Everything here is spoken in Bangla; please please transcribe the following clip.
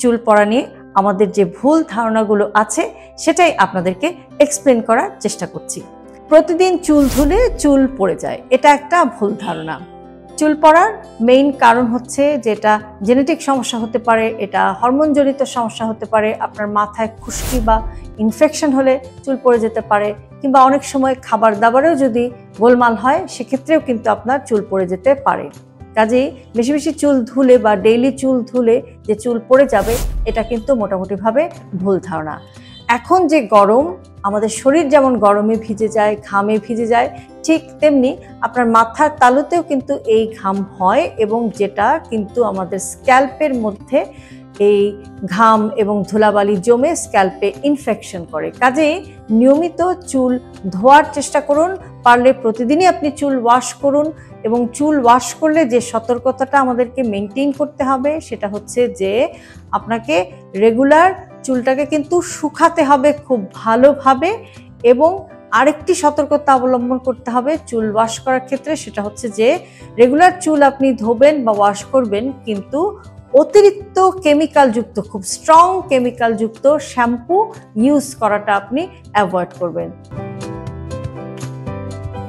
চুল পড়া নিয়ে আমাদের যে ভুল ধারণাগুলো আছে সেটাই আপনাদেরকে এক্সপ্লেন করার চেষ্টা করছি। প্রতিদিন চুল ধুলে চুল পড়ে যায়, এটা একটা ভুল ধারণা। চুল পড়ার মেইন কারণ হচ্ছে যেটা জেনেটিক সমস্যা হতে পারে, এটা হরমোনজনিত সমস্যা হতে পারে, আপনার মাথায় খুশকি বা ইনফেকশন হলে চুল পড়ে যেতে পারে, কিংবা অনেক সময় খাবার দাবারেও যদি গোলমাল হয় সেক্ষেত্রেও কিন্তু আপনার চুল পড়ে যেতে পারে। কাজেই বেশি বেশি চুল ধুলে বা ডেইলি চুল ধুলে যে চুল পড়ে যাবে এটা কিন্তু মোটামুটিভাবে ভুল ধারণা। এখন যে গরম, আমাদের শরীর যেমন গরমে ভিজে যায়, ঘামে ভিজে যায়, ঠিক তেমনি আপনার মাথার তালুতেও কিন্তু এই ঘাম হয় এবং যেটা কিন্তু আমাদের স্ক্যাল্পের মধ্যে এই ঘাম এবং ধুলাবালি জমে স্ক্যাল্পে ইনফেকশন করে। কাজেই নিয়মিত চুল ধোয়ার চেষ্টা করুন, পারলে প্রতিদিনই আপনি চুল ওয়াশ করুন। এবং চুল ওয়াশ করলে যে সতর্কতাটা আমাদেরকে মেনটেন করতে হবে সেটা হচ্ছে যে আপনাকে রেগুলার চুলটাকে কিন্তু শুকাতে হবে খুব ভালোভাবে। এবং আরেকটি সতর্কতা অবলম্বন করতে হবে চুল ওয়াশ করার ক্ষেত্রে, সেটা হচ্ছে যে রেগুলার চুল আপনি ধোবেন বা ওয়াশ করবেন, কিন্তু অতিরিক্ত কেমিক্যালযুক্ত, খুব স্ট্রং কেমিক্যালযুক্ত শ্যাম্পু ইউজ করাটা আপনি অ্যাভয়েড করবেন।